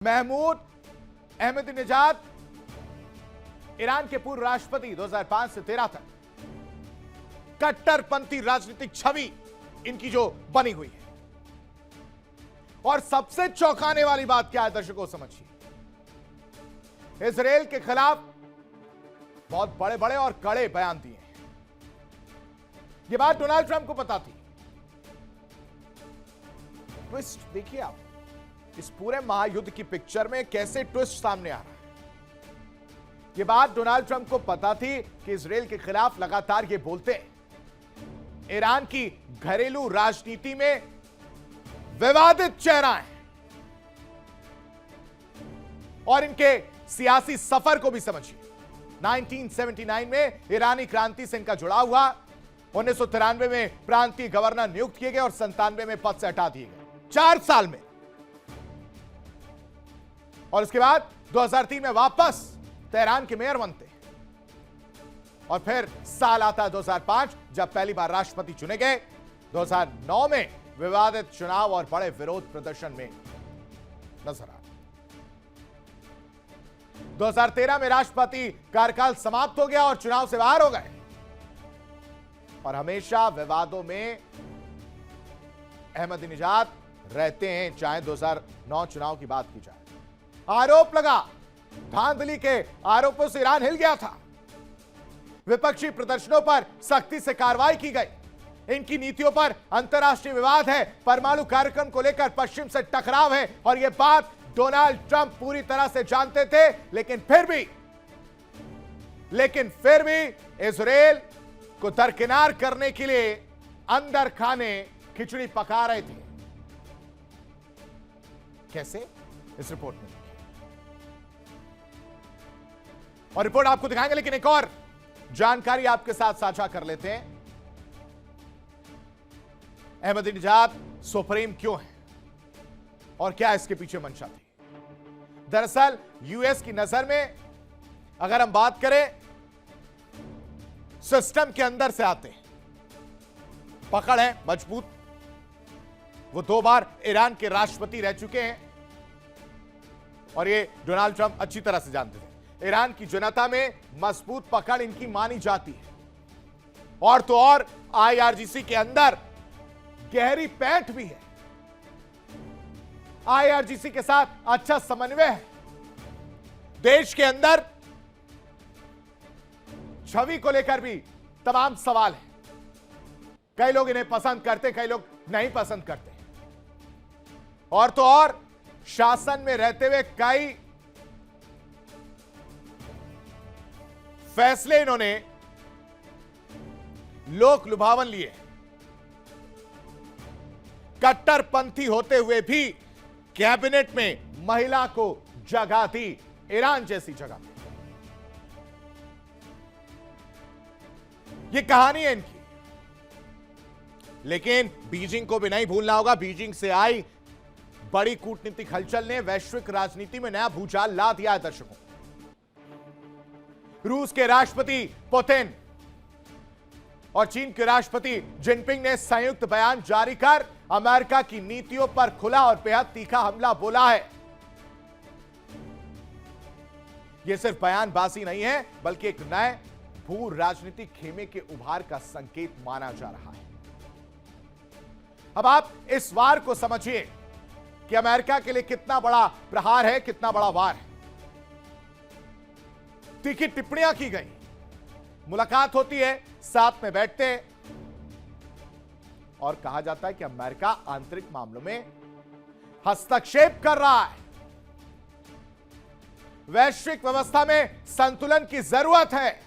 Mahmood Ahmadinejad Iran के पूर्व राष्ट्रपति 2005 से 13 तक कट्टरपंथी राजनीतिक छवि इनकी जो बनी हुई है। और सबसे चौंकाने वाली बात क्या है दर्शकों, समझिए, इजराइल के खिलाफ बहुत बड़े बड़े और कड़े बयान दिए हैं। यह बात डोनाल्ड ट्रंप को पता थी। ट्विस्ट देखिए आप, इस पूरे महायुद्ध की पिक्चर में कैसे ट्विस्ट सामने आ रहा है। यह बात डोनाल्ड ट्रंप को पता थी कि इजराइल के खिलाफ लगातार ये बोलते हैं। ईरान की घरेलू राजनीति में विवादित चेहरा है और इनके सियासी सफर को भी समझिए। 1979 में ईरानी क्रांति से इनका जुड़ाव हुआ। 1993 में प्रांतीय गवर्नर नियुक्त किए गए और 97 में पद से हटा दिए गए 4 साल में। और उसके बाद 2003 में वापस तेहरान के मेयर बनते और फिर साल आता 2005 जब पहली बार राष्ट्रपति चुने गए। 2009 में विवादित चुनाव और बड़े विरोध प्रदर्शन में नजर आए। 2013 में राष्ट्रपति कार्यकाल समाप्त हो गया और चुनाव से बाहर हो गए। और हमेशा विवादों में अहमदीनेजाद रहते हैं, चाहे 2009 चुनाव की बात की जाए। आरोप लगा, धांधली के आरोपों से ईरान हिल गया था। विपक्षी प्रदर्शनों पर सख्ती से कार्रवाई की गई। इनकी नीतियों पर अंतर्राष्ट्रीय विवाद है। परमाणु कार्यक्रम को लेकर पश्चिम से टकराव है और यह बात डोनाल्ड ट्रंप पूरी तरह से जानते थे, लेकिन फिर भी इजराइल को दरकिनार करने के लिए अंदर खाने खिचड़ी पका रहे थे। कैसे, इस रिपोर्ट में देखिए। और रिपोर्ट आपको दिखाएंगे, लेकिन एक और जानकारी आपके साथ साझा कर लेते हैं। अहमदीनेजाद सुप्रीम क्यों है और क्या इसके पीछे मंशा थी? दरअसल यूएस की नजर में अगर हम बात करें, सिस्टम के अंदर से आते हैं, पकड़ है मजबूत। वो 2 बार ईरान के राष्ट्रपति रह चुके हैं और ये डोनाल्ड ट्रंप अच्छी तरह से जानते थे। ईरान की जनता में मजबूत पकड़ इनकी मानी जाती है। और तो और आईआरजीसी के अंदर गहरी पैठ भी है। आईआरजीसी के साथ अच्छा समन्वय है। देश के अंदर छवि को लेकर भी तमाम सवाल है। कई लोग इन्हें पसंद करते, कई लोग नहीं पसंद करते। और तो और शासन में रहते हुए कई फैसले इन्होंने लोक लुभावन लिए। कट्टरपंथी होते हुए भी कैबिनेट में महिला को जगह दी, ईरान जैसी जगह में। यह कहानी है इनकी। लेकिन बीजिंग को भी नहीं भूलना होगा। बीजिंग से आई बड़ी कूटनीतिक हलचल ने वैश्विक राजनीति में नया भूचाल ला दिया है दर्शकों। रूस के राष्ट्रपति पुतिन और चीन के राष्ट्रपति जिनपिंग ने संयुक्त बयान जारी कर अमेरिका की नीतियों पर खुला और बेहद तीखा हमला बोला है। यह सिर्फ बयानबाजी नहीं है, बल्कि एक नए भू राजनीतिक खेमे के उभार का संकेत माना जा रहा है। अब आप इस वार को समझिए कि अमेरिका के लिए कितना बड़ा प्रहार है, कितना बड़ा वार है। तीखी टिप्पणियां की गई, मुलाकात होती है, साथ में बैठते हैं और कहा जाता है कि अमेरिका आंतरिक मामलों में हस्तक्षेप कर रहा है। वैश्विक व्यवस्था में संतुलन की जरूरत है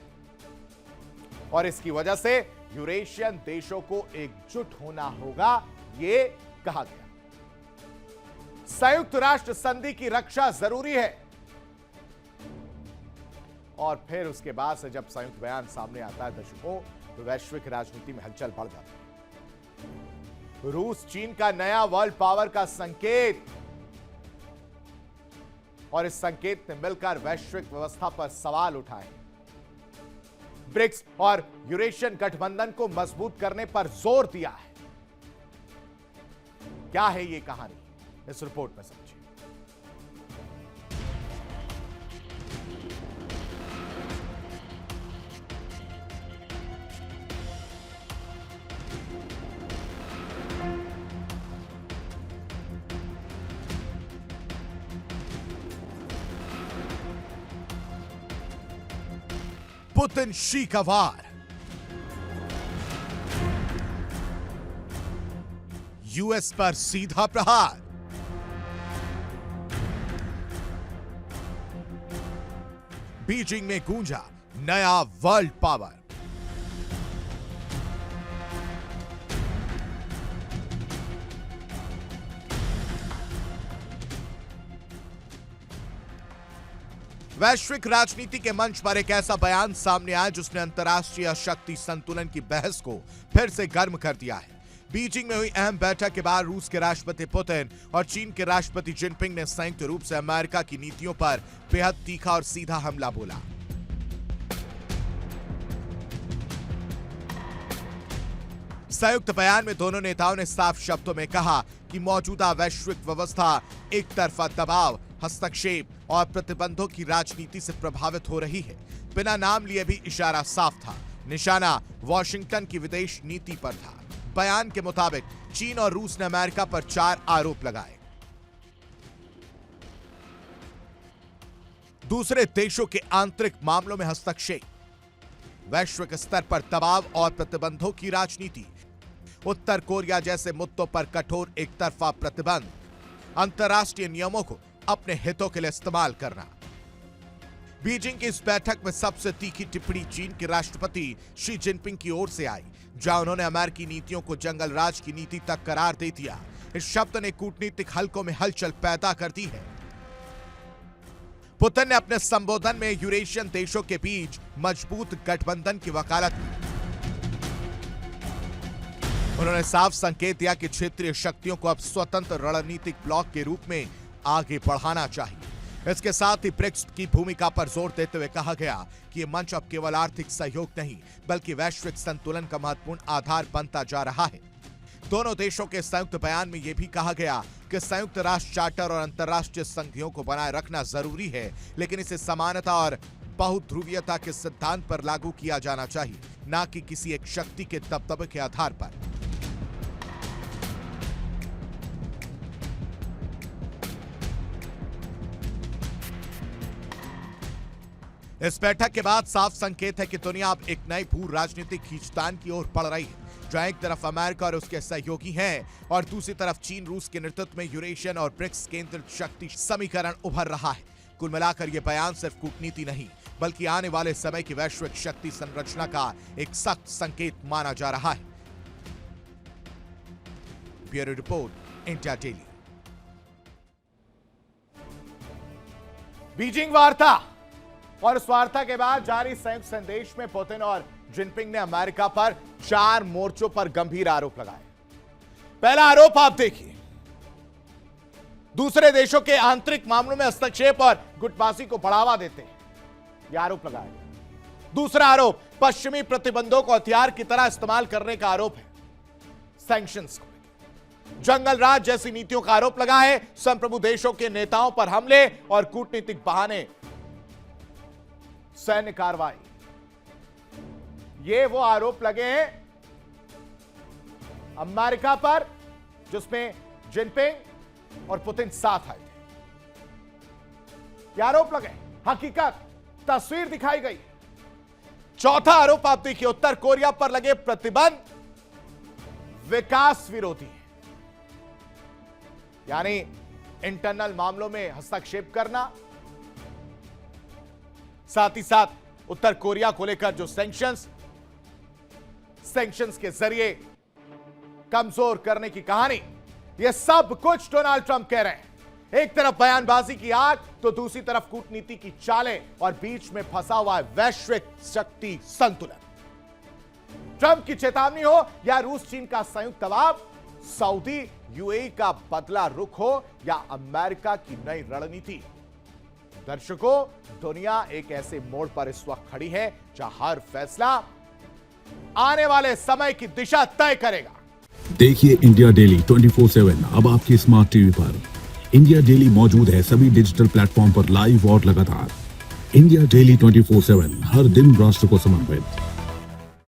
और इसकी वजह से यूरेशियन देशों को एकजुट होना होगा, यह कहा गया। संयुक्त राष्ट्र संधि की रक्षा जरूरी है। और फिर उसके बाद से जब संयुक्त बयान सामने आता है दर्शकों, तो वैश्विक राजनीति में हलचल बढ़ जाती है। रूस चीन का नया वर्ल्ड पावर का संकेत, और इस संकेत ने मिलकर वैश्विक व्यवस्था पर सवाल उठाए। ब्रिक्स और यूरेशियन गठबंधन को मजबूत करने पर जोर दिया है। क्या है ये कहानी, इस रिपोर्ट में समझिए। पुतिन शी का वार। यूएस पर सीधा प्रहार। बीजिंग में गूंजा नया वर्ल्ड पावर। वैश्विक राजनीति के मंच पर एक ऐसा बयान सामने आया जिसने अंतर्राष्ट्रीय शक्ति संतुलन की बहस को फिर से गर्म कर दिया है। बीजिंग में हुई अहम बैठक के बाद रूस के राष्ट्रपति पुतिन और चीन के राष्ट्रपति जिनपिंग ने संयुक्त रूप से अमेरिका की नीतियों पर बेहद तीखा और सीधा हमला बोला। संयुक्त बयान में दोनों नेताओं ने साफ शब्दों में कहा कि मौजूदा वैश्विक व्यवस्था एक तरफा दबाव, हस्तक्षेप और प्रतिबंधों की राजनीति से प्रभावित हो रही है। बिना नाम लिए भी इशारा साफ था, निशाना वॉशिंगटन की विदेश नीति पर था। बयान के मुताबिक चीन और रूस ने अमेरिका पर 4 आरोप लगाए। दूसरे देशों के आंतरिक मामलों में हस्तक्षेप, वैश्विक स्तर पर दबाव और प्रतिबंधों की राजनीति, उत्तर कोरिया जैसे मुद्दों पर कठोर एक तरफा प्रतिबंध, अंतर्राष्ट्रीय नियमों को अपने हितों के लिए इस्तेमाल करना। बीजिंग की इस बैठक में सबसे तीखी टिप्पणी चीन के राष्ट्रपति शी जिनपिंग की ओर से आई, जहां उन्होंने अमेरिकी नीतियों को जंगल राज की नीति तक करार दे दिया। इस शब्द ने कूटनीतिक हलकों में हलचल पैदा कर दी है। पुतिन ने अपने संबोधन में यूरेशियन देशों के बीच मजबूत गठबंधन की वकालत की। उन्होंने साफ संकेत दिया कि क्षेत्रीय शक्तियों को अब स्वतंत्र रणनीतिक ब्लॉक के रूप में आगे बढ़ाना चाहिए। इसके साथ ही ब्रिक्स की भूमिका पर जोर देते हुए कहा गया कि ये मंच अब केवल आर्थिक सहयोग नहीं बल्कि वैश्विक संतुलन का महत्वपूर्ण आधार बनता जा रहा है। दोनों देशों के संयुक्त बयान में यह भी कहा गया कि संयुक्त राष्ट्र चार्टर और अंतर्राष्ट्रीय संधियों को बनाए रखना जरूरी है, लेकिन इसे समानता और बहुध्रुवीयता के सिद्धांत पर लागू किया जाना चाहिए, न कि किसी एक शक्ति के दबदबे के आधार पर। इस बैठक के बाद साफ संकेत है कि दुनिया अब एक नई भू राजनीतिक खींचतान की ओर बढ़ रही है, जहां एक तरफ अमेरिका और उसके सहयोगी हैं और दूसरी तरफ चीन रूस के नेतृत्व में यूरेशियन और ब्रिक्स केंद्रित शक्ति समीकरण उभर रहा है। कुल मिलाकर यह बयान सिर्फ कूटनीति नहीं बल्कि आने वाले समय की वैश्विक शक्ति संरचना का एक सख्त संकेत माना जा रहा है। Bureau report, India daily. Beijing वार्ता और इस वार्ता के बाद जारी संयुक्त संदेश में पुतिन और जिनपिंग ने अमेरिका पर 4 मोर्चों पर गंभीर आरोप लगाए। पहला आरोप आप देखिए, दूसरे देशों के आंतरिक मामलों में हस्तक्षेप और गुटबाजी को बढ़ावा देते हैं, यह आरोप लगाया गया। दूसरा आरोप पश्चिमी प्रतिबंधों को हथियार की तरह इस्तेमाल करने का आरोप है। सैंक्शंस को जंगल राज जैसी नीतियों का आरोप लगा है। संप्रभु देशों के नेताओं पर हमले और कूटनीतिक बहाने, सैन्य कार्रवाई, ये वो आरोप लगे हैं अमेरिका पर जिसमें जिनपिंग और पुतिन साथ आए थे। ये आरोप लगे, हकीकत, तस्वीर दिखाई गई। चौथा आरोप आप देखिए, उत्तर कोरिया पर लगे प्रतिबंध विकास विरोधी है, यानी इंटरनल मामलों में हस्तक्षेप करना, साथ ही साथ उत्तर कोरिया को लेकर जो सैंक्शंस के जरिए कमजोर करने की कहानी, यह सब कुछ डोनाल्ड ट्रंप कह रहे हैं। एक तरफ बयानबाजी की आग तो दूसरी तरफ कूटनीति की चालें और बीच में फंसा हुआ है वैश्विक शक्ति संतुलन। ट्रंप की चेतावनी हो या रूस चीन का संयुक्त दबाव, सऊदी यूएई का बदला रुख हो या अमेरिका की नई रणनीति, दर्शकों, दुनिया एक ऐसे मोड़ पर इस वक्त खड़ी है जहां हर फैसला आने वाले समय की दिशा तय करेगा। देखिए इंडिया डेली 24/7 अब आपकी स्मार्ट टीवी पर। इंडिया डेली मौजूद है सभी डिजिटल प्लेटफॉर्म पर लाइव और लगातार। इंडिया डेली 24/7 हर दिन राष्ट्र को समर्पित।